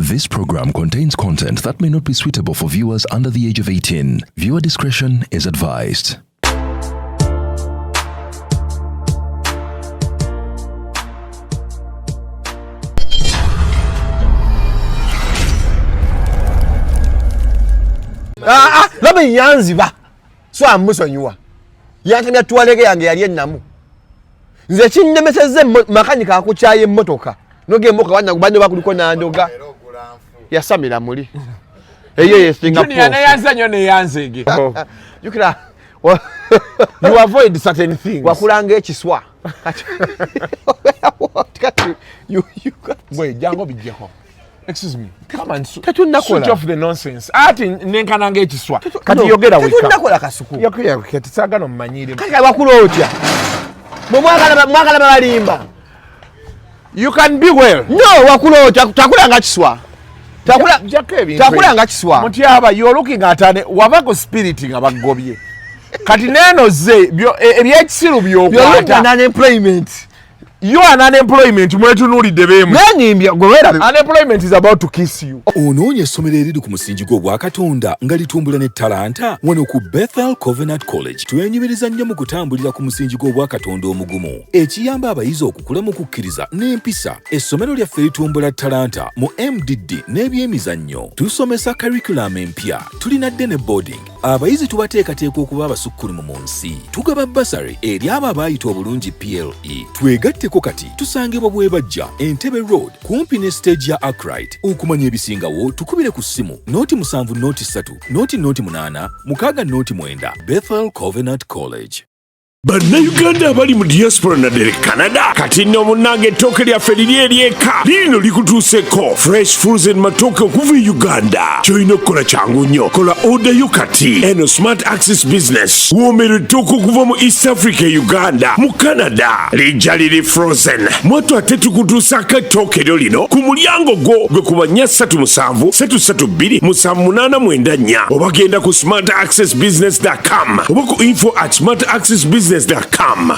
This program contains content that may not be suitable for viewers under the age of 18. Viewer discretion is advised. Laba yanziba so amusonyiwa yantamya tuwalege yange yali ennamu nze kinnemesezze makanika akukyaye emmotoka noge mmoka wana kubanye bakuliko nandoga yasamira muli eyo Singapore Junior ne yanzanyo ne yanzege yukira you avoid certain things wakulanga ekiswa kati you boy jango bijjeko. Excuse me. Come on. Switch off the nonsense. Ati nenkananga ekiswa. Kati yogera weka. Nakola kasuku. Yakuya kati sagano mmanyire. Kati bakulu otya. Mwagala balimba. You can be well. No, wakulu otya takulanga kiswa. Takulanga kiswa. Mutyaba you looking at ane wabako spirit nga bagobye. Kati neno ze ebyekisiru byokwata. You're unemployment. You are unemployment mwetunulidde bemu. Nanimbya gwera. Unemployment is about to kiss you. Onoonya essomero eriri ku musingi gw'obwa Katonda nga litumbula ne talanta wano ku Bethel Covenant College. Twenyumiriza nnyo mu kutambulira ku musingi gw'obwa Katonda omugumu. Ekiyamba abayizi okukula mu kukkiriza n'empisa. Essomero lyaffe litumbula talanta mu MDD n'ebyemizannyo. Tusomesa curriculum empya. Tulina ddene boarding. Abayizi tubateekateeka okuba abasukkulumu mu nsi. Tugaba basari eri abo abaayita obulungi PLE. Twegatteko kati tusangibwa bwebajja Entebbe Road kumpi ne stage ya Arkwright. Okumanya ebisingawo tukubire ku ssimu noti 7 noti 3 noti 8 6 noti 9 Bethel Covenant College. Bannayuganda abali mu diaspora naddala Canada kati nno munnange ettooke lyaffe liri eryeka lino likutuuseko fresh foods and matooke okuva e Uganda ky'olina okukola kyangu nnyo kola order yo kati eno smart access business woomera ettooke okuva mu East Africa e Uganda mu Canada lijja liri frozen mwatu ate tukutuusako ettooke lyo lino ku mulyango gwo gwe ku bannya 377 332 7894 oba genda ku smartaccessbusiness.com oba ku info@smartaccessbusiness.com.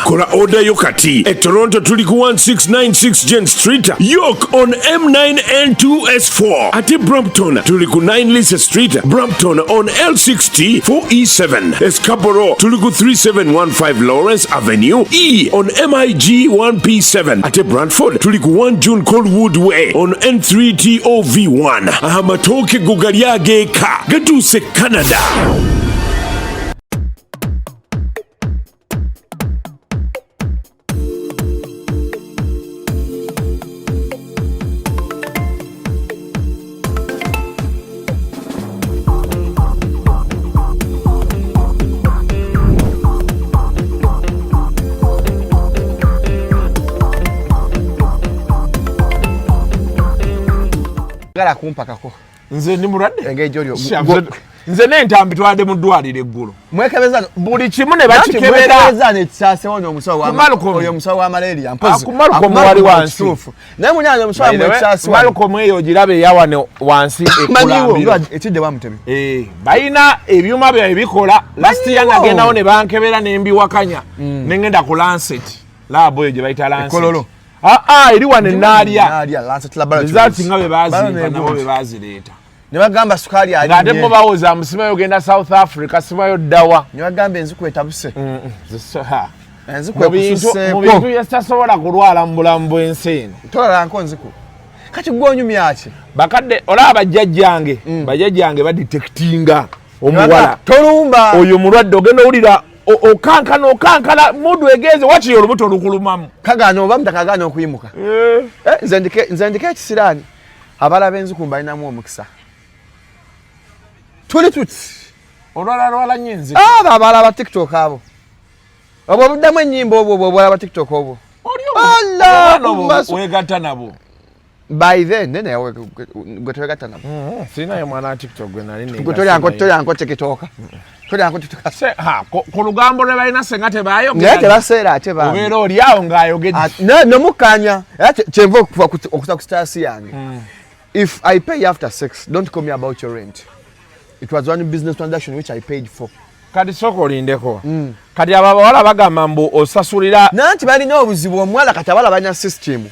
Kola order yo kati e Toronto tuli ku 1696 Jen Street York on M9N2S4 ate Brampton tuli ku 9 Lisa Street Brampton on L60 4E7 Escarborough tuli ku 3715 Lawrence Avenue E on MIG 1P7 ate Brantford tuli ku 1 June Colwood Way on N3TOV1 amatooke gugali ageeka gatuuse Canada. Gala kumpakako. Nze ndi mulwadde. Engeri olyo. Nze n'entambi twadde mu ddwaliro eggulo. Mwekebeza buli kimu ne bakikebera. Mwekebeza ne kisase wono omusawo wa oyo omusawo wa malaria mpozi. Akumaluko mwali wansi. Naye munyanya omusawo wa kisase. Maluko mweyo girabe yawane wansi ekulambiro. Etidde bamutebe. Bayina ebyuma bya ebikola. Last year nagendawo ne bankebera ne mbiwakanya. Nengenda ku Lancet. Labo eyo gye bayita Lancet. Kololo. Eri wane Nadia Lancet Laboratories. Results nga nabo bebazireeta. Ne bagamba sukali ali. Ngate bo bawoza musimayo genda South Africa simayo ddawa. Ne bagamba enziku etabuse. Enziku ekususe. Mu bintu yasasobola kulwala mu bulamu bw'ensi. Tola nko nziku. Kati gwonyumya ki? Bakadde olaba bajjajjange badetectinga omuwala. Tolumba. Oyo mulwadde ogenda olira okankana mudu egeze wachi olubuto lukulumamu kagano oba mtakagano okuyimuka nze ndike ekisirani abala benziku mbalinamu omukisa tuli tuti olwala nyenzi abala ba TikTok abo buddamu ennyimba obwo aba TikTok obwo Allah wegatta nabo by then nene gwe twegatta nabo sina ye mwana TikTok gwe nali ne gwe tolyanko TikTok ku lugambo lwe balina senga tebayogera naye tebaseera ate ba obeera oli awo ng'ayogedde nomukkaanya kyenva okusa ku sitaasi yange if I pay after 6 don't call me about your rent. It was one business transaction which I paid for. Kati soko lindeko. Kati abawala bagamba mbu osasulira nanti balina obuzibu omwala kati abala banya system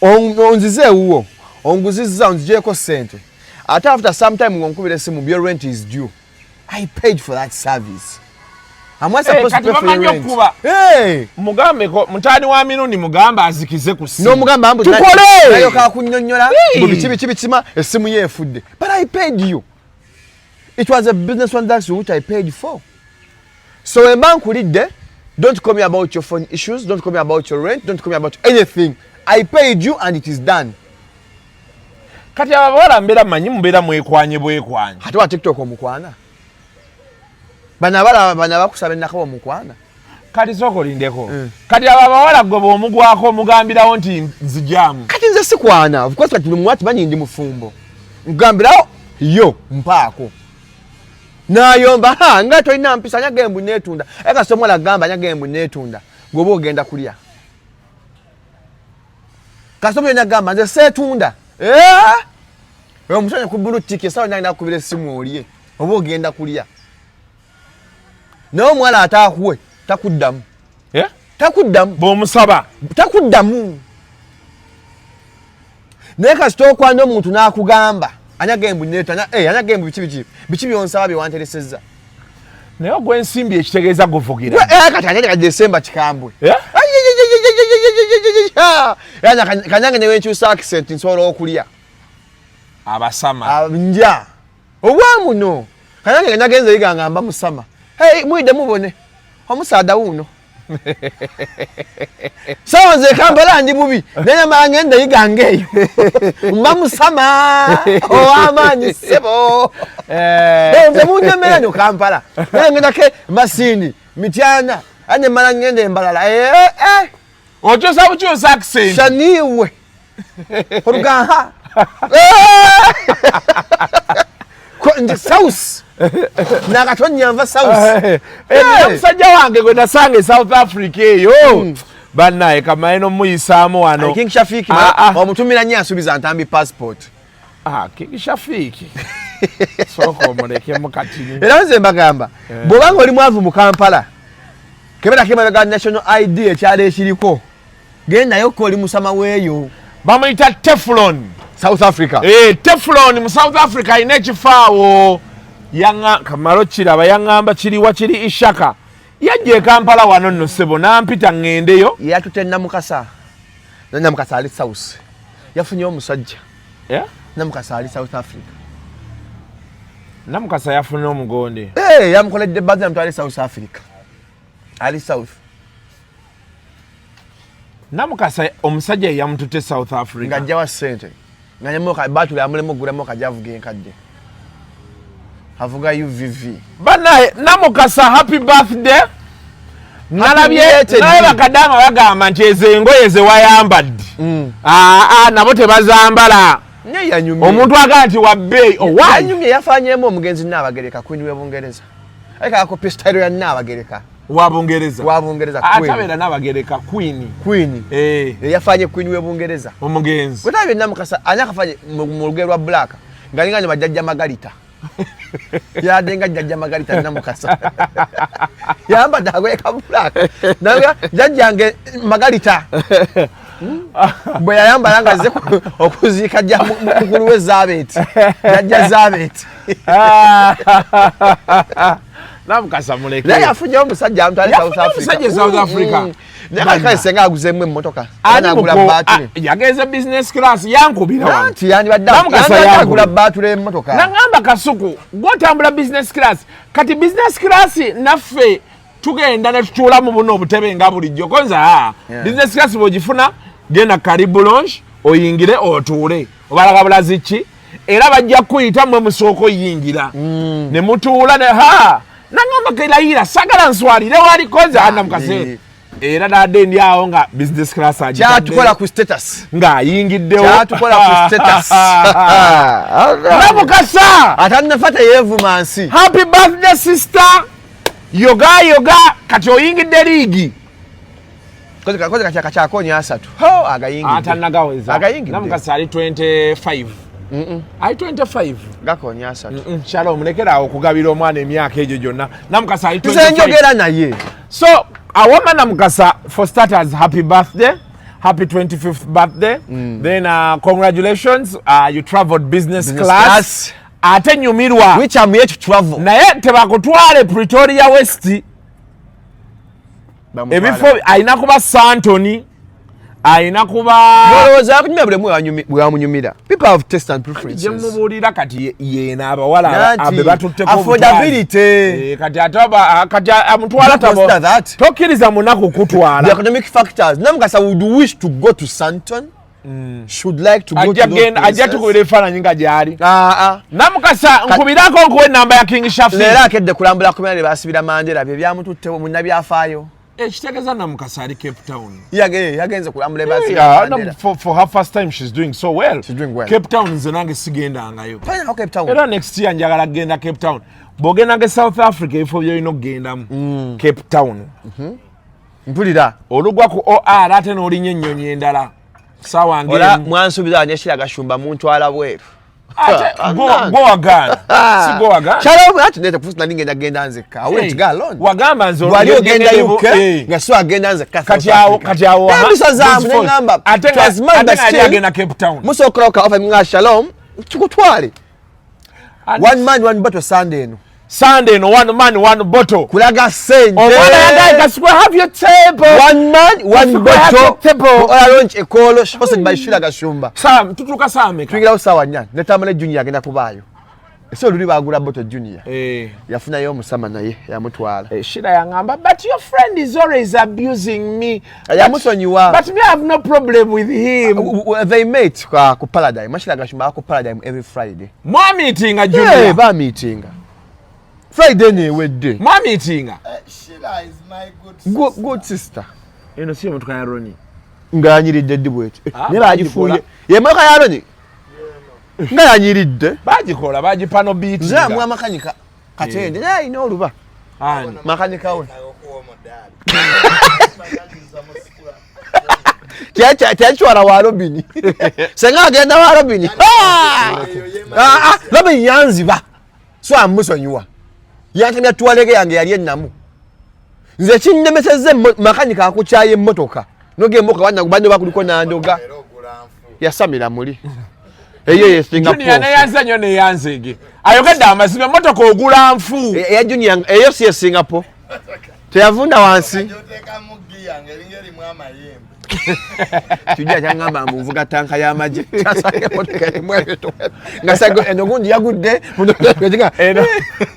onzize uwo onguzizza onzigyeko ssente ate after some time ngonkubira essimu your rent is due. I paid for that service. I'm not supposed to pay for your rent. Hey! Mugambe ko mutani wa Mirundi mugamba azikize ku simu. No mugamba ambu tukole. Nayo ka kunnyonnyola bichi bichima essimu ye efudde. But I paid you. It was a business transaction which I paid for. So a man kulidde, don't call me about your phone issues, don't call me about your rent, don't call me about anything. I paid you and it is done. Kati abawala mbera manyi mbera mwekwanye bwekwanye. Ate wa TikTok omukwana. Bana bakusaba nakawo omukwana. Kati soko lindeko. Kati abawala gwe omugwako omugambirawo nti nzijamu. Kati nze sikwana. Of course kati mwati manyi ndi mufumbo. Ngambirawo yo mpaako. Nayomba nga tolina mpisa nyagembu netunda. Eka somola gamba nyagembu netunda. Gobo ogenda kulya. Kasomo nyagamba nze setunda. Omusanya ku blue tick sawa nanga kubira simu oliye. Obo ogenda kulya. No mwala atakuwe takuddamu. Takuddamu. Bomusaba. Takuddamu. Neka stokwa no muntu nakugamba. Anyagembu netana anyagembu bichi byonsaba byewanteresezza. Nayo gwe ensimbi ekitegeeza govugira. Kati ate December kikambwe. Yana kanyange ne wenchusa accent nsobola okulya. Abasama. Nja. Obwamu no. Kanyange nyagenze liganga amba musama. Hey mwide mubone. Omusaada wuno. Sawa nze Kampala ndi bubi. Nenya mangenda yigange eyo. Mba musama. Amaanyi sebo. Nze munyemera nyo Kampala. Ngenda ke Masini, Mityana, ane mala ngende embalala. Ochosa buchosa accent. Shaniwe. Orugaha. Ndi South. Nakatonyamba South. Musajja wange gwe nasange South Africa eyo. Bannaye kamaeno muyisaamu wano. King Shafiki omutumira nnyo asubiza ntambi passport. King Shafiki. Soko muleke mukatini. Era nze mbagamba bw'obanga oli mwavu mu Kampala kebera kemabega national ID ekyalo ekiriko gendayo ko oli musama weeyo bamuyita Teflon. South Africa. Teflon mu South Africa ine ekifaawo yanga kamalo kiraba yangamba kiriwa kiri Ishaka yajje Kampala wano nno sebo nampita ngendeyo yatute Namukasa Namukasa ali South yafunye omusajja Namukasa ali South Africa. Namukasa yafuna omugonde. Yamukoledde bazza mutwale South Africa. Ali South. Namukasa omusajja yamutute South Africa. Ngajja wa sente. Nganyamoka batule amulemo gulemo kajavuge enkadde. Avuga UVV. Bana Namukasa happy birthday. Nalabye naye bakadama bagamba nti ezengoye ze wayambadde. Nabo tebazambala. Omuntu aga nti wabbe anyumye yafanyemo omugenzi Nnabagereka Queen w'Ebungereza. Aleka akope style ya Nnabagereka. Wabungereza Queen. Atabera Nnabagereka Queen. Yafanye Queen w'Ebungereza. Omugenzi. Kutabe Namukasa anyakafanye mu lugero lwa black. Ngalinganye bajjajja Magalita. Yadenga jjajja Magalita Namukasa. Yamba dagweka black. Naga jjajjange Magalita. Bwe yayambala nga ze okuziika jja mukulu we Zabet. Jajja Zabet. Namukasa muleke. Naye afunye omusajja amutwale South Africa. Omusajja South Africa. Naye senga aguzemu emmotoka. Anagula battery. Yageze business class yankubira wano. Anti yani badda. Namukasa yagula battery emmotoka. Nangamba Kasuku, gwotambula business class. Kati business class naffe tugenda ne tutuula mu buno obutebe nga bulijjo. Konza business class bwogifuna genda karibu lounge oyingire otuule. Obalaga bulazi ki? Era bajja kuyita mwe musoko yingira. Ne mutuula ne nangamba kelayira sagala nswalire wali Konza Namukasa. Era dade ndi awo nga business class aji. Kyatukola ku status. Nga yingiddewo. Kyatukola ku status. Namukasa. Atanafata yevumansi. Happy birthday sister. Yoga kati oyingidde liigi. Koze kachakonya asatu. Agayingidde. Atanagaweza. Agayingidde. Namukasa ali 25. Ali 25. Gakonya asatu. Shalom lekera okugabira omwana emyaka egyo gyonna. Namukasa ali 25. Tusenjogera naye. So, awama Namukasa for starters happy birthday. happy 25th birthday. Then congratulations, you traveled business class. Ate nyumirwa. Which I'm yet to travel. Naye tebakutwale Pretoria West. Ebifo ayina kuba Santoni. Ayina kuba Ndowooza akunyumira buli bwamunyumira. People have taste and preferences. Jemubuulira kati yena abawala abe batutteko affordability. Kati amutwala tokkiriza munaku kutwala. The economic factors. Namukasa would wish to go to Santon. Should like to go to those places. Ajja tukubira ebifaananyi nga gyali. Namukasa nkubirako nkuwa ennamba ya King Shafi. Leero akedde kulambula kumera ne basibira Mandela bye byamututtewo munnabyafaayo. Ekitegeeza namukasa ali Cape Town. Yagenze kulambula basibira Mandela. For her first time she's doing so well. She's doing well. Cape Town nze nange sigendangayo. Fine, Cape Town. Era next year njagala kugenda Cape Town. Bw'ogendanga South Africa ebifo byolina okugendamu. Cape Town. Mpulira. Olugwa ku OR ate n'olinya ennyonyi endala. Sawa ngemu. Ola mwansuubiza anyeshira gashumba muntu ala bweru. Go again. Si go again. Shalom ati nete kufuna ningenda genda nzeka. I went to go alone. Wagamba nzo wali ogenda UK nga so agenda nzeka. Kati awo Bisazamu n'engamba. Ate agenda Cape Town. Musokroka ofa nga Shalom tukutwale. One man one bottle Sunday eno. Sunday no one man one bottle. Kulaga sente. Omwana yagaye kasukwe have your table. One man one bottle. Ola launch ekolo sponsored by Shila Gashumba. Sam tutuka Sam. Twingira usawa nya. Netamale Junior agenda kubayo. Ese oluli bagula bottle Junior. Yafuna yomusama naye yamutwala. Shila yangamba but your friend is always abusing me. Yamusonyiwa. But me I have no problem with him. They met ku Paradigm. Shila Gashumba ku Paradigm every Friday. Mwa meeting a Junior. Ba meeting. Friday ne wedde. Mwa meeting. Sheila is my good sister. Eno siyo mutuka ya Roni. Nganyiridde dibwete. Ne bagifuye. Ye moka ya Roni. Nga yanyiridde. Bagikola bagipano beat. Nze amwa makanyika. Katende. Nayi no luba. Ani. Makanyika we. Kyachwala wa Robini. Senga agenda wa Robini. Robini yanziba. So amusonyiwa. Yantamya tuwalege yange yali ennamu. Nze kinnemesezze makanika akukyaye emmotoka. Nogemboka wanna kubadde bakuliko nandoga. Yasamira muli. Eyo yesinga po. Junior ne yanze nyo ne yanzege. Ayogedde amazima emmotoka ogula nfu. Eya Junior eyo si yesinga po. Teyavunda wansi. Tujja kyangamba mbuvuga tanka y'amagi. Tasake motoka emwe to. Ngasago enogundi yagudde.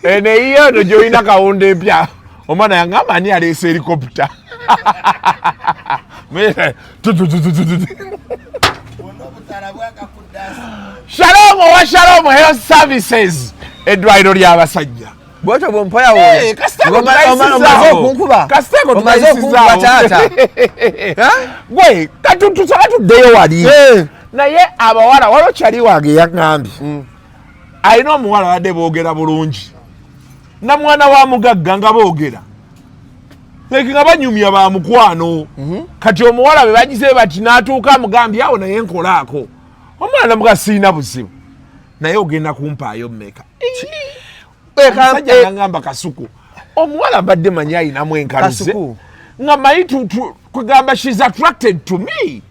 Ene iyo no joina kaunde empya. Omwana yangamba ani alese helicopter. Shalom wa Shalom Health Services. Edwairo ly'abasajja. Bwoto bompaya wo. Omaze okunkuba. Kasteko omaze okunkuba tata. Gwe katutusala tuddeyo wali. Naye abawala waliwo kyali wange yangambye. Alina omuwala wadde boogera bulungi. Na mwana wa mugagga nga boogera. Leki nga banyumya ba mukwano. Kati omuwala be bagize bati n'atuuka amugambye awo naye nkolaako. Omwana muga siina buzibu. Naye ogenda kumpaayo mmeka. Omusajja yangamba Kasuku. Omuwala mbadde manyi ayinamu enkaluze. Nga mayi kugamba she's attracted to me.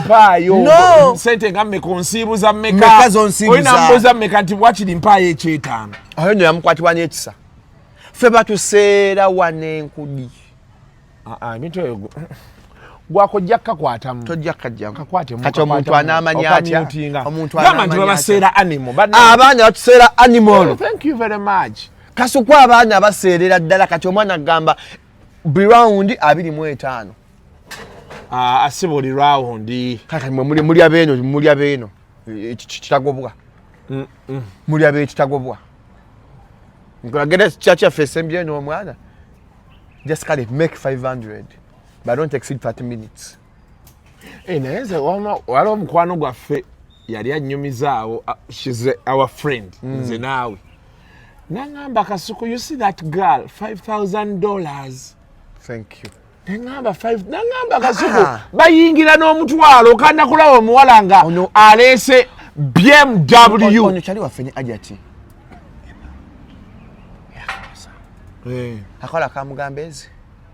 Mpaayo. No. Sente nga mmeka onsiibuza mmeka. Mmeka zonsiibuza. Oyina mbuuza mmeka nti wakiri mpaayo ekyetaano. Ayo nno yamukwatibwa n'ekisa. Ffe batuseera wanenkudi. Emitwe gwakojja kakwatamu. Tojja kajjamu. Kakwatemu. Kati omuntu anaamanya atya. Omuntu anaamanya atya. Babaseera animal. Abaana batuseera animal. Thank you very much. Kasukwa abaana baseerera ddala kati omwana agamba round 25. Asibuli round. Kaka muli abeeno kitagobwa. Muli abeeno kitagobwa. Ngagenda chacha fese mbye no mwana. Just can make 500 but don't exceed 30 minutes. Neze wala omukwano gwaffe yali annyumizaawo. She's our friend. Nze naawe. Nangamba Kasuku, you see that girl, $5,000. Thank you. Nangamba Kasuku, bayingira n'omutwalo kanda kulawa omuwala nga aleese BMW. Ono kyali waffe ne ajati. Akola kamugamba ezi.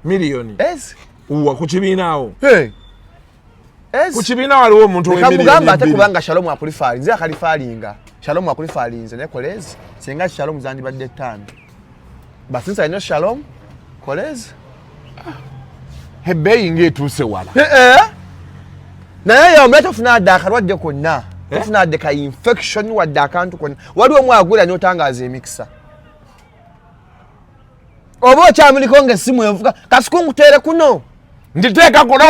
Million. Ezi. Uwa ku kibiinaawo. Hey. ku kibiina waliwo omuntu w'emiliyoni ate kubanga Shalom akulifaalinze nze akalifaalinga Shalom akulifaalinze ne kolezi singa Shalom zandibadde ttaano basinsa ino Shalom kolezi ebbeeyi ng'etuuse wala naye yomula tofuna adde akalwadde konna tofuna adde ka infection wadde akantu konna waliwo omwagula n'otangaaza emikisa oba okyamuliko ng'essimu evuga kasikungu teere kuno nditeeka kuno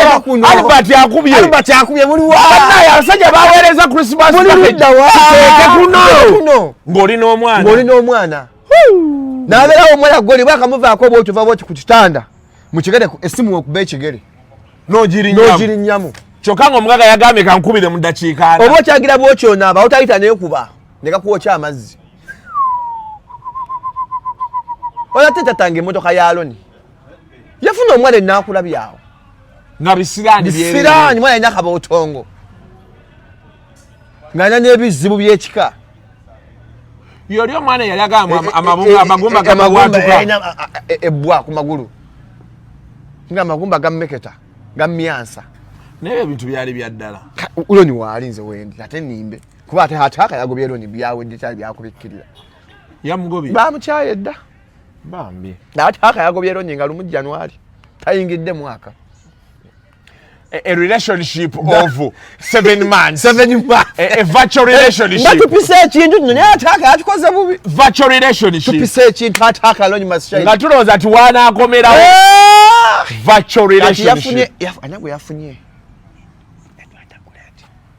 Albert akubye muliwaanaye abasajja baweereza Christmas teeke kuno ng'oli n'omwana n'abeerawo omwana goli bwakamuvaako bwotova bwoti ku kitanda mu kigere essimu okuba ekigere n'ogirinnyamu kyokka ng'omugaga yagambye kankubire mu ddakiika ana oba okyagira bwokyonaaba otayita neekuba ne gakuwokya amazzi olate tatanga emmotoka ya Aloni yafuna omwana ennakulabyawo nga bisiraani mwana alina akabootongo ng'alina n'ebizibu by'ekika yoli omwana yali agamba amagumba gamagwatuka ebbwa ku magulu nga amagumba gammeketa gammyansa naye ebintu byali bya ddala Loni waali nze wendi ate nimbe kuba ate hataka yagobye Loni byawedde kyali byakubikkirira yamugobye bamukyaye dda bambi hataka yagobye Loni nga lumu January tayingidde mwaka a relationship of 7 months a virtual relationship batupise ekintu naye hataka yakikoze bubi virtual relationship tupise ekintu hataka Loni mashayi nga tulowooza ati wanaakomerawo virtual relationship anagwe yafunye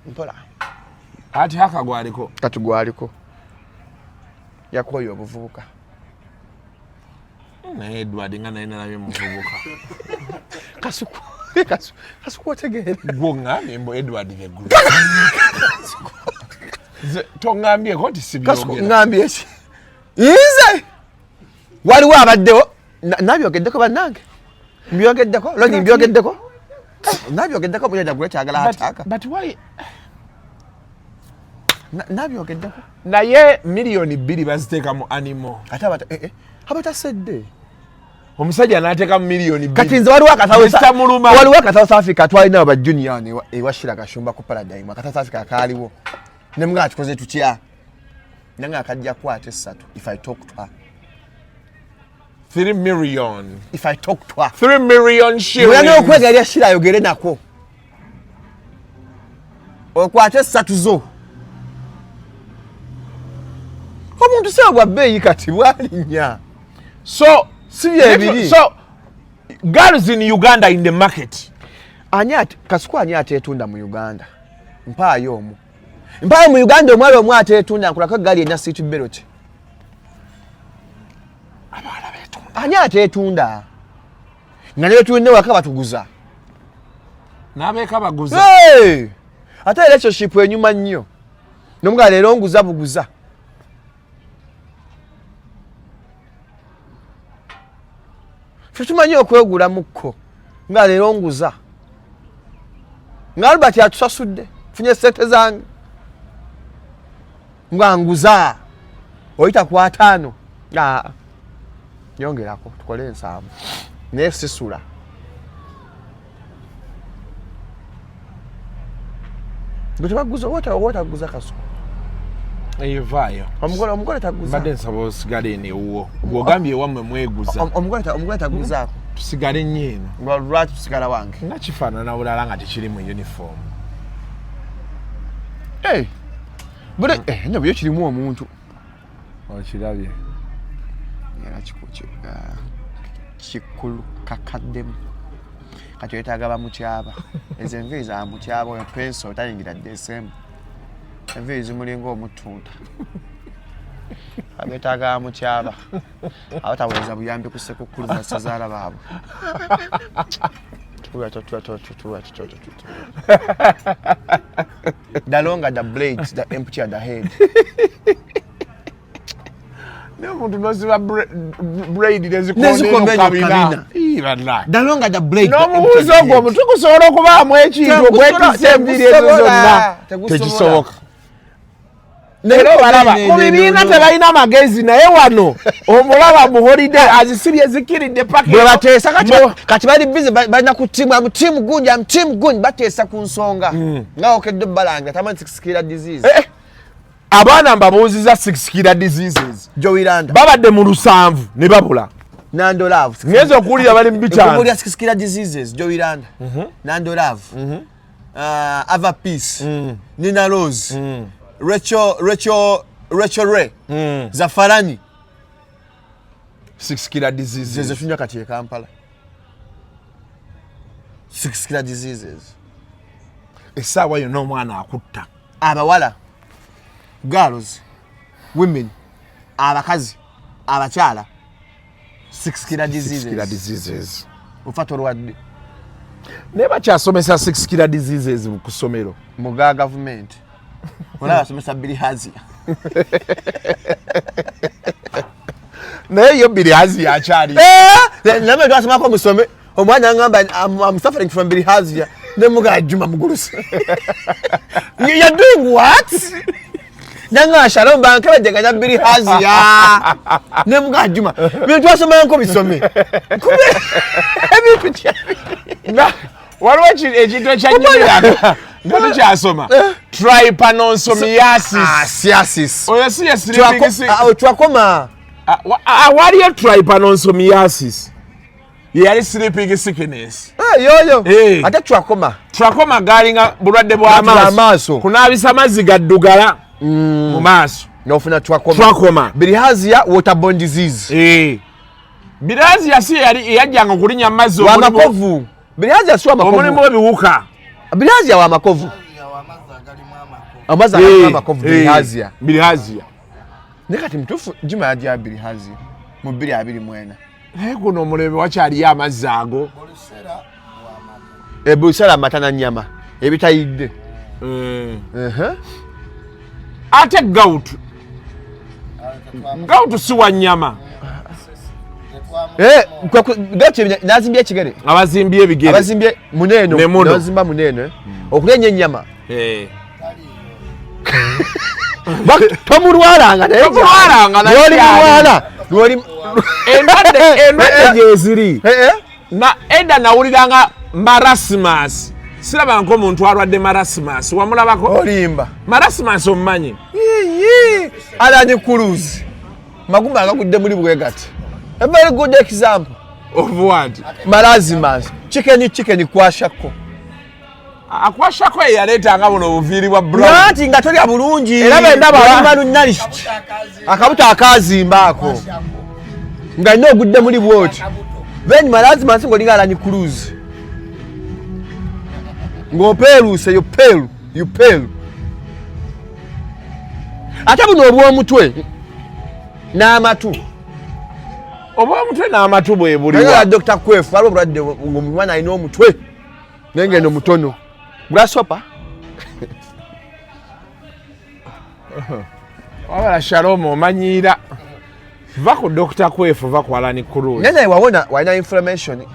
mpola ati haka gwaliko kati gwaliko yakoyo obuvubuka naye Edward nga naye nalabye muvubuka kasuku otegeere gwo ngambye mbu Edward begulu tongambyeko nti sibyogera ngambye ki nze waliwo abaddewo nabyogeddeko bannange mbyogeddeko Loni mbyogeddeko nabyogeddeko muyenda gule kyagala hataka but why nabyogeddeko naye miliyoni 2 baziteeka mu animal ate abatasedde omusajja n'ateeka mu miliyoni 2 kati nze waliwo akatawo South Africa twalinawo ba junior ewashira kashumba ku Paradigm akatawo South Africa kaaliwo ne mga akikoze tutya nange akajja kwate 3 if I talk to her 3 million if I talk to her 3 million shillings oyana okwega lya shira ayogere nako okwate 3 zo omuntu se bwa beeyi kati bwalinnya so girls in Uganda in the market kasuku ani ateetunda mu Uganda mpaayo mu Uganda omwali omwe ateetunda nkulako gali ena seat belt abaana beetunda ani ateetunda nga ne tulinde waka batuguza n'abeeka baguza ate relationship enyuma nnyo n'omugala leero nguza buguza tumanyi okwegula mukko nga leero nguza nga Albert atusasudde funye sente zange nga nguza oyita ku 5 yongerako tukole 7 naye sisula gwetebaguza wataguza kasuku eyivaayo omugole taguza mbadde nsaba osigale eno ewuwo gwogambye ewammwe mweguza omugole taguzaako tusigale nnyo eno lwaki tusigala wange nga kifaanana bulala nga tekiri mu uniform nabyo kirimu omuntu okirabye era kikulu kakaddemu kati oyetaaga bamutyaba ezo enviiri za mutyaba oyo penso otayingira December enviiri zimulinga omutunda abetaaga bamutyaba abataweereza buyambi ku ssekukulu basazaala baabwe the longer the blades the emptier the head n'omuntu nosiba braid nezikonenokabina the longer the blade n'omubuuzi ogwo omutwe gusobola okubaamu ekintu ogwetisa enviiri ezo zonna tekisoboka Nero balaba ku bibiina tebalina magezi naye wano omulaba mu holiday azisibye zikiridde paka bwe bateesa kati bali busy balina ku timu gundi bateesa ku nsonga nga okedde balanga tamanyi sikira disease abaana mbabuuziza 6 killer diseases Joiranda babadde mu 7 ne babula Nando love ngeze okuwulira bali mu bichana okuwulira 6 killer diseases Joiranda Nando love Ava Peace Nina Rose Rachel Ray Zafarani 6 killer diseases zezo tunya kati Kampala 6 killer diseases essaawa yonna omwana akutta abawala girls women abakazi abakyala 6 killer diseases ufato rwadde ne bakyasomesa 6 killer diseases mu kusomero mu government wala asomesa bilharzia naye yo bilharzia akyali name twasomako musome omwana ngamba I'm suffering from bilharzia nemuga Juma Mugurusi you're doing what nanga Shalom banka bajaganya bilharzia nemuga Juma bintu twasoma nko bisome ebintu waliwo ekintu ekyanyumira nga tukyasoma trypanosomiasis oyo si twakoma waliyo trypanosomiasis yali sleeping sickness yoyo ate twakoma galinga bulwadde bw'amaaso kunaabisa mazzi gaddugala mu maaso nofuna twakoma bilharzia waterborne disease bilharzia si yajjanga okulinya mazzi wamakovu bilharzia si wamakovu omulimu w'ebiwuka bilharzia wamakovu amazzi agalimu amakovu bilharzia naye kati mutuufu Juma yajja bilharzia mu 2024 naye guno omulebe wakyaliyo amazzi ago ebusala amata na nnyama ebitayidde ate gawutu si wa nnyama nazimbye ekigere abazimbye ebigere abazimbye muneeno nazimba muneeno okulya ennyo ennyama tomulwalanga endwadde gyeziri edda nawuliranga marasimas siraba nk'omuntu alwadde marasimas wamulabako olimba marasimas omumanyi alani cruise magumba agagudde muli bwegati a very good example of what marasimas chicken kwashako akwashako eyaleetanga buno obuviiri bwa nati nga tolya bulungi era bendaba akabuto akazimbaako nga nina ogudde muli bwoti then malazimansi ng'olinga alani cruise ng'opeeruuse yupeeru ate buno obw'omutwe n'amatu obw'omutwe n'amatu bwe buliwa Dr. Kwefu waliwo obulwadde ng'omwana alina omutwe naye ngendo mutono grasshopper wabala Shalom omanyiira va ku Dr. Kwefu va ku alani cruise naye wawona walina inflammation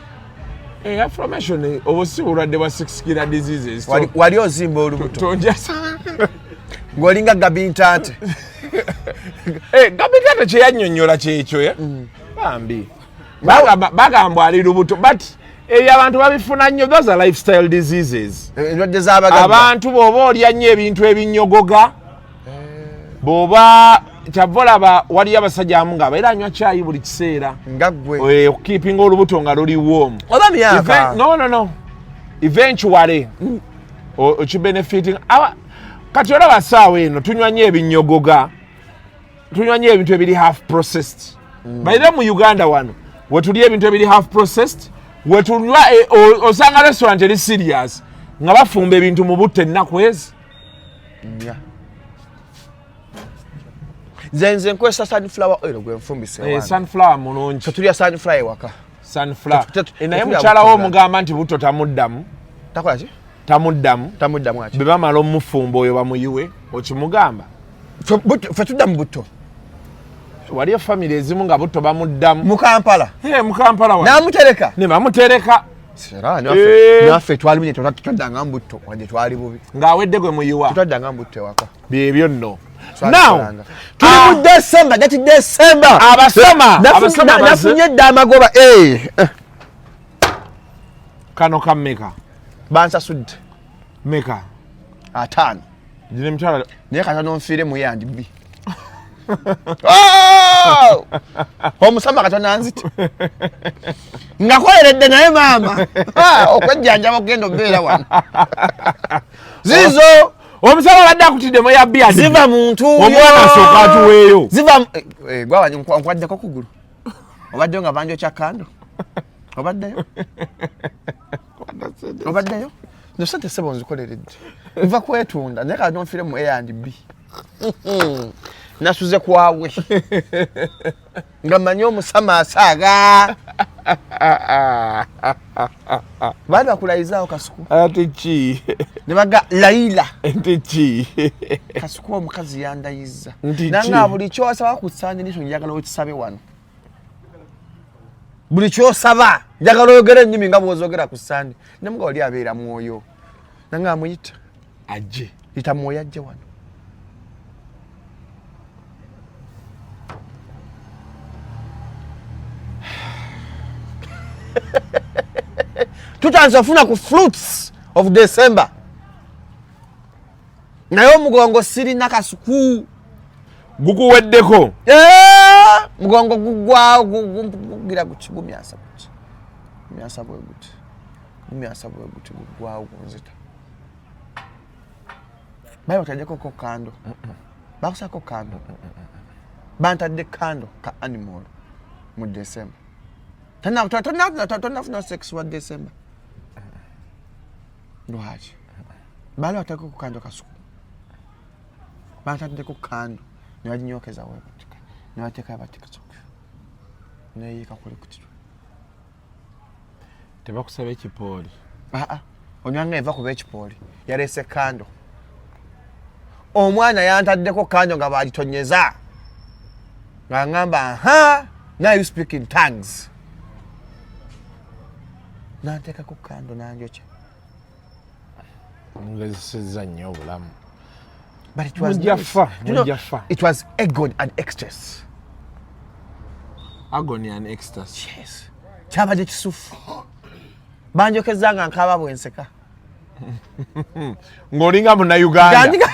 inflammation obusi bulwadde bwa 6 killer diseases wali ozimba olubuto tonjasa ng'olinga gabintante gabintante kyeyannyonnyola kyekyo bambi bagamba ali lubuto but abantu babifuna nnyo those are lifestyle diseases endwadde z'abagagga abantu bw'oba olya nnyo ebintu ebinyogoga bw'oba kyava olaba waliyo abasajja amu nga abaira anywa caayi buli kiseera nga ggwe okukeepinga olubuto nga luli warm oba myaka no eventually okibenefiting kati olaba saawa eno tunywa nnyo ebinyogoga tunywa nnyo ebintu ebiri half processed bayire mu Uganda wano wetulya ebintu ebiri half processed wetunywa osanga restaurant eri serious nga bafumba ebintu mu butta ennaku ezi nze nkozesa sunflower oil gwe nfumbise sunflower mulungi tetulya sunflower ewaka sunflower naye mukyala wo omugamba nti buto tamuddamu takola ki tamuddamu ati bwe bamala omufumba oyo bamuyiwe okimugamba fe tudda mu buto waliyo famire ezimu nga buto bamuddamu mu Kampala namutereka ne bamutereka naffe twalimunye tutaddanga mu buto wanje twali bubi ng'awedde gwe muyiwa tutaddanga mu buto ewaka byebyo nno Now, tuli mu December, that December. Abasoma nafunye dda amagoba. Kano kameka. Bansasudde. Meka. 5. Jine mchala. Naye katono nfiire mu yandi bbi. Omusama katono anzite. Ngakoleredde naye maama. Okwejjanjaba okugenda obeera wano. Zizo. Omusama badde akutiddemu ya bia. Ziva muntu yo. Omwana asooka atuweeyo. Ziva gwawanyi nkwaddeko kugulu. Obaddeyo nga banjokya kando. Obaddeyo? Obaddeyo? No sente sebo nzikoleredde. Nva kwetunda naye kati nonfire mu A&B. Nasuze kwawe. Nga manyi omusama asaaga. Baali bakulayizaawo kasuku. Ate ki? Ne baga Laila. Ate ki? Kasuku omukazi yandayiza. Nti Nanga buli kyosaba ku ssande niso njagala okisabe wano. Buli kyosaba njagala oyogere ennimi nga bw'ozogera ku ssande. Ne mga oli abeera mwoyo. Nanga amuyita. Ajje. Yita mwoyo ajje wano. Tutanza ofuna ku fruits of December. Naye omugongo sirina kasuku. Gukuweddeko. Mugongo gugwawo gugira guki gumyasa guki. Gumyasa bwe guki. Gumyasa bwe guki gugwawo gunzita. Bayo batajeko ko kando. Bakusako kando. Bantadde kando ka animal mu December. Tona sex wa December. Lwaki. Balo atako ku kando kasuku. Bantadde ku kando. Ne bajinyokeza wewe kutika. Ne bateka batika choka. Ne yika kule kutiro. Tebakusaba ekipooli. Onyange eva kuba ekipooli. Yalese kando. Omwana yantaddeko kando nga baalitonyeza. Nga ngamba, now you speak in tongues. Nanteka ku kando nanjocha. Ngezisizza nnyo obulamu. But it was it was agony and ecstasy. Agony and ecstasy. Yes. Kyabadde kisufu. Banjokeza nga nkaba bwenseka. Ng'olinga Munnayuganda.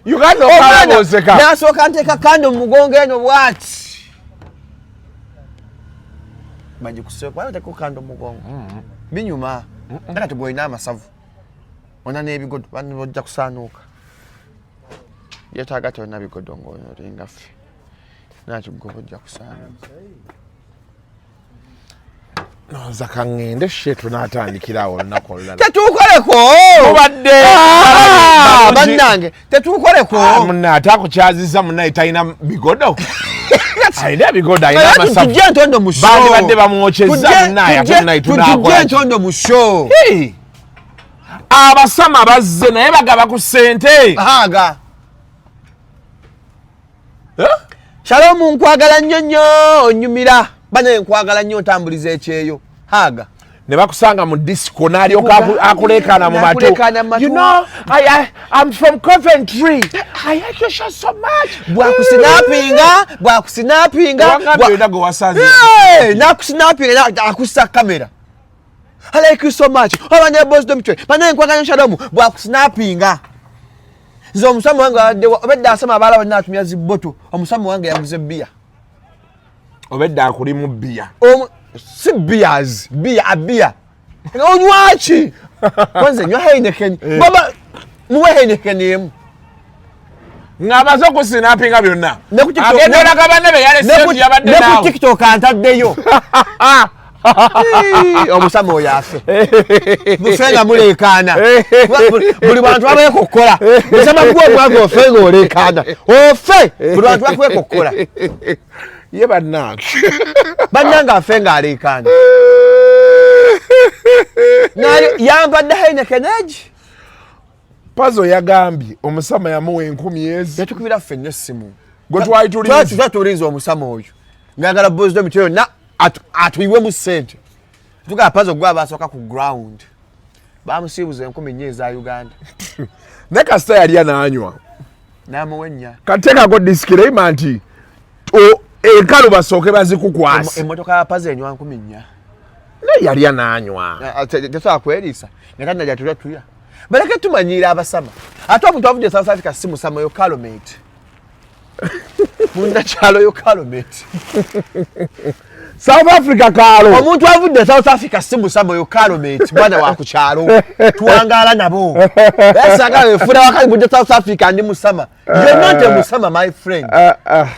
Uganda okaba bwenseka. Nasooka nteeka kando mu mugongo eno bwati. Banji kusooka nteeka kando mu mugongo. Binyuma. Ndaka tugoyina amasavu. Ona n'ebigodo bano bojja kusaanuuka. Yetaaga tonna bigodo ng'olinga ffe. Nakyo gwe bojja kusaanuuka. Noza kangende shetu n'atandikirawo olunaku olulala. Tetuukoleko! Mubadde! Bannange, tetuukoleko! Munna ate akukyazizza munnaye talina bigodo. Alina bigodo alina amasavu. Tujje entondo mu show. Bandi badde bamwokyezza munnaye ate munnaye tunaakola. Tujje entondo mu show. Abasama bazze naye bagaba ku ssente. Haaga. Shalom nkwagala nnyo nnyo onyumira. Bane nkwagala nnyo otambuliza ekyeyo. Haaga. Ne bakusanga mu disco n'alyoka akuleekaana mu matu. You know, I'm from Coventry. I like your show so much. Bwakusinapinga. Wangambye olina gwe wasanze. Nakusinapinga akussa kamera. I like you so much. Obane boss domtwe. Bane nkwagala Shalom bwakusinapinga. Nze omusama wange obedda asama abaala bonna atumya zibboto. Omusama wange yaguze bia. Obedda akuli mu bia. Si beers, beer. Onywaki? Kwanza nywa Heineken. Baba muwe Heineken yemu. Ng'amaze okusinapinga byonna. Agenda olagaba ne be yalese yabadde naawe. Ne ku TikTok antaddeyo. Omusama oyo afe. Mufenga muleekaana. Buli bantu babeekokkola. Musama gwe omwaga ofe ng'oleekaana. Ofe! Buli bantu bakweekokkola. Ye bannange. Bannange afe ng'aleekaana. Yambadde Heineken egi. Pazo yagambye omusama yamuwa 10,000. Yatukubira ffe nnyo essimu. Gwe twayituliza. Twatuliza omusama oyo. Ngagala boss domito na atuyiwe mu ssente. Tuga Pazo gwa basooka ku ground. Bamusiibuza 10,000 za Uganda. Ne kasita yali anaanywa. Namuwenya. Katekako disclaimer nti enkalu basooke bazikukwasa. Emmotoka ya paze enywa 10. Ne yali ananywa. Tesobola kweriisa. Nga najja tuya. Baleke tumanyiira abasama. Ate omuntu avudde South Africa si musama yo calomate. Munda kyalo yo calomate. South Africa kalo. Omuntu avudde South Africa si musama yo calomate. Mwana wa ku kyalo. Tuwangala nabo. Yasaga efuna wakali budde South Africa ndi musama. You're not a musama my friend.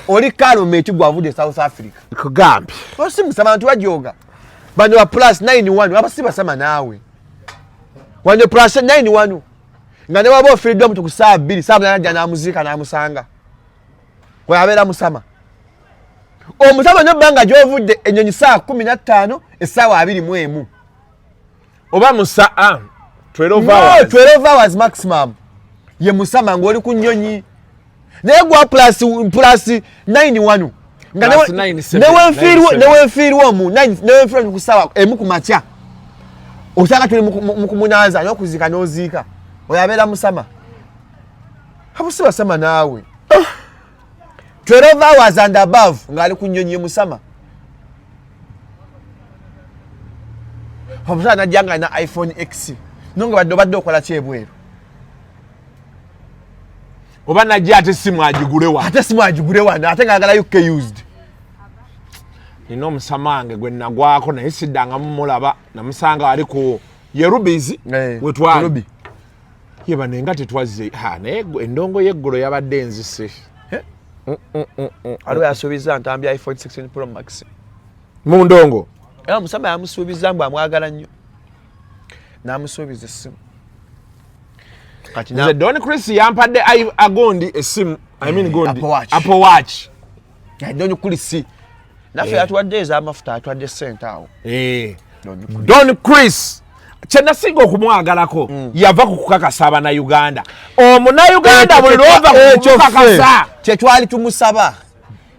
Oli calomate gwavudde South Africa. Kugambi. Osi musama antu wajoga. Bano wa plus 91 abasi basama nawe. Wano plus 91. Nga ne wabo freedom tukusaa 2 saa mnanja na muzika na musanga. Kwa yabera musama. Omusama no banga jovudde enyonyi saa 15 essaawa 21. Oba musa 12 hours. No, 12 hours maximum. Ye musama ngoli ku nyonyi. Negwa plus 91. Nga newe mfiirwa mu 9 newe mfiirwa ku sawa emu ku matya. Osanga tuli mukumunaza n'okuzika n'oziika. Oyabera musama. Habusi basama nawe. 12 hours and above ngali kunyonyi musama. Habusi anajanga na iPhone X. Nongo badde okola kyebweru. Oba najja ate simu agigulewa. Ate simu agigulewa ate ngagala UK used. Nino omusamange gwe nagwako naye siddanga mumulaba namusanga ali ku yerubizi wetwali yeba nenga tetwazze naye endongo yeggolo yabadde enzise aliwo yasuubiza ntambya iPhone 16 Pro Max mu ndongo era musama yamusuubiza mbu amwagala nnyo n'amusuubiza essimu kati nze Don Chris yampadde agondi essimu gondi Apple Watch Don Chris nafe yatuwadde ez'amafuta atuwadde ssente awo Don Chris kyenasinga okumwagalako yava ku kukakasa abannayuganda omunnayuganda buli lwova kukakasa kyetwali tumusaba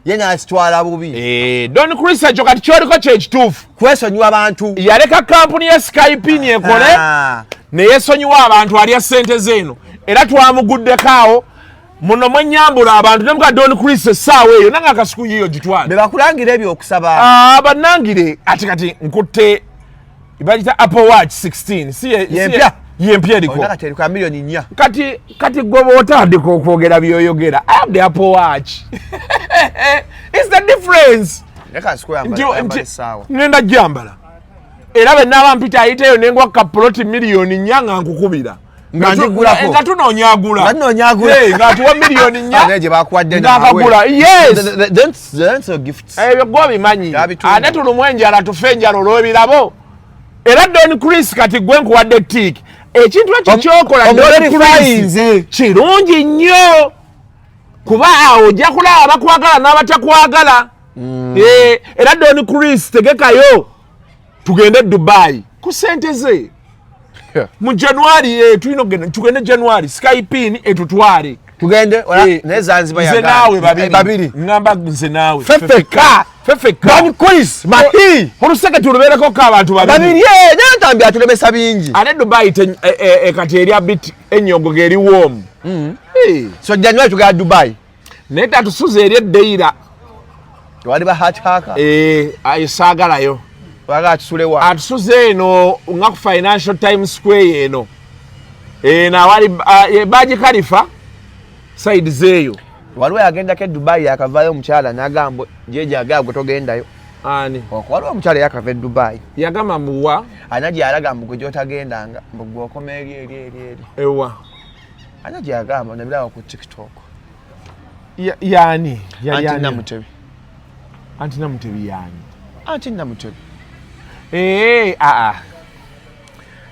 ye n'akitwala bubi Don Chris ekyo kati kyoliko kyekituufu kwesonyiwa abantu yaleka kampuni ya Skype ekole neyesonyiwa abantu alya ssente zeeno era twamuguddeko awo muno mwenyambula abantu nemuka Don Chris essaawa eyo nanga akasuku yiyo gitwala bebakulangira ebyo okusaba bannangire ati kati nkutte ibagita Apple Watch 16 si yempya eriko kati eriko milioni 4 kati gwe bw'otaddeko okwogera byoyogera I have the Apple Watch it's the difference ngenda gyambala era bennaaba mpita ayiteeyo nengwa kapuloti miliyoni 4 nga nkukubira nga tunoonyagula nga tuwa miliyoni 4 ngakagula ebyo gwe obimanyi ate tulumu enjala tufe enjala olw'ebirabo era Don Chris kati gwe nkuwadde tiiki ekintu ekyo kyokola Don Chris kirungi nnyo kuba awo ojja kulaba abakwagala n'abatakwagala era Don Chris tegekayo tugende Dubai ku ssente ze mu January tulina okugenda tugende January Skype etutwale tugende ne Zanzibar ya naawe babiri ngamba nze naawe fefeka Don Chris mahi oluseke tulubeereko ko abantu babiri nantambya atulemesa bingi ate Dubai kati eri abit enyogo geri warm so January tugenda Dubai neta tusuze eri eddeira wali ba hat haka ayisaagalayo waga atusulewa atusuze eno nga ku Financial Times Square eno na wali Baji Khalifa side zeyo waliwo yagenda ke Dubai yakavayo omukyala n'agamba jeje agagwe togendayo ani waliwo omukyala yakava Dubai yagamba mbuwa anaji yalaga mbu gwe otagendanga mbu gwe okoma eri ewa anaji yagamba nabirawo ku TikTok yani Anti Namutebi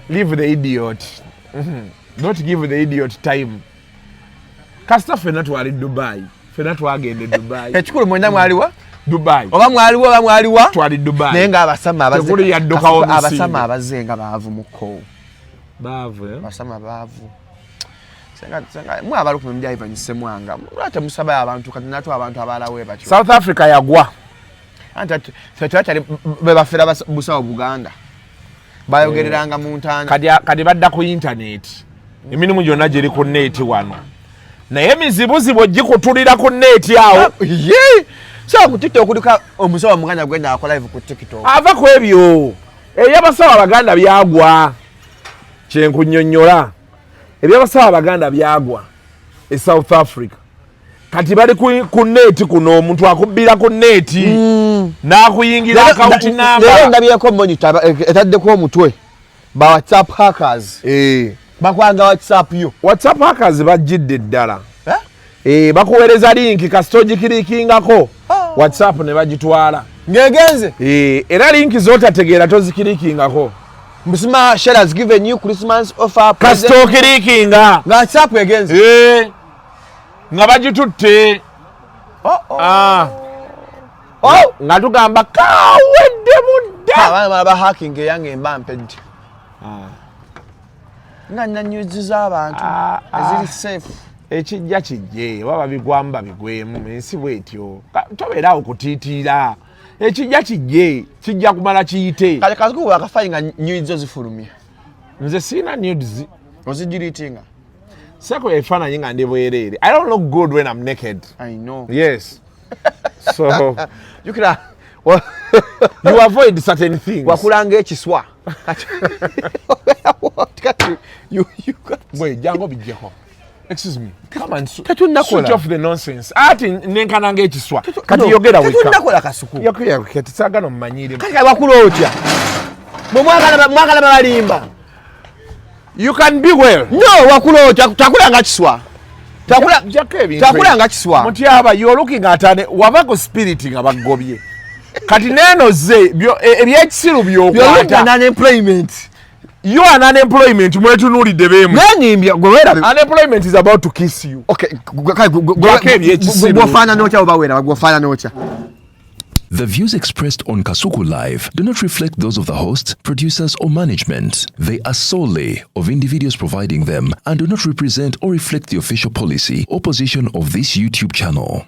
leave the idiot don't give the idiot time kasita fena twali Dubai fena twagende Dubai ekikulu mwenda mwaliwa Dubai oba mwaliwa twali Dubai nenga abasama abasama abazenga baavu muko basama baavu senga mwa abaluku mbya ivanyise mwanga ate musaba abantu kati natwa abantu abalawe batyo South Africa yagwa ante tetwatali bebafera busawo Buganda bayogereranga mu ntana kadi badda ku internet emirimu gyonna giri ku net wano naye mizibuzibu gikutulira ku neeti awo so ku TikTok kuliko omusawo muganda gwenda akola live ku TikTok ava ku ebyo ebyabasawo abaganda byagwa kyenkunnyonnyola ebyabasawo abaganda byagwa e South Africa kati bali ku neeti kuno omuntu akubbira ku neeti n'akuyingira akawunti namba leero ndabyeko monitor etaddeko omutwe ba WhatsApp hackers bakwanga WhatsApp yo WhatsApp hackers bajjidde ddala bakuweereza linki kasita ogikirikingako WhatsApp ne bagitwala ngegenze era linki z'otategeera tozikirikingako Musima Shell has given you Christmas offer kasita okirikinga nga WhatsApp egenze nga bagitutte nga tugamba kawedde mudda abaana ba hacking eyange embampedde nga nanyuzi z'abantu eziri safe ekijja kijje baba bigwamu babigwemu ensi bwetyo tobeerawo kutiitiira ekijja kijje kijja kumala kiyite kale kazukuba akafayi nga nyuzi zo zifulumye nze siina nudes ozigiritinga seko ebifaananyi nga ndi bwereere I don't look good when I'm naked. I know. Yes. So you can you avoid certain things. Wakulanga ekiswa. You wait, jango bijeko. Excuse me. Come and switch off the nonsense. Ati nenkananga ekiswa. Kati yogera weka. Tunakola kasuku. Yakuya kati sagano mmanyire. Kati wakulotya. Mwagala balimba. You can be well. No, wakulotya takulanga kiswa. Takulanga kiswa. Mutyaba you're looking at an wabako spirit nga bagobye. Kati neno ze ebyekisiru byokwata. Unemployment. You are unemployment mwetunulidde bemu. Nanimbya gwera. Unemployment is about to kiss you. Okay, The views expressed on Kasuku Live do not reflect those of the hosts, producers, or management. They are solely of individuals providing them and do not represent or reflect the official policy or position of this YouTube channel.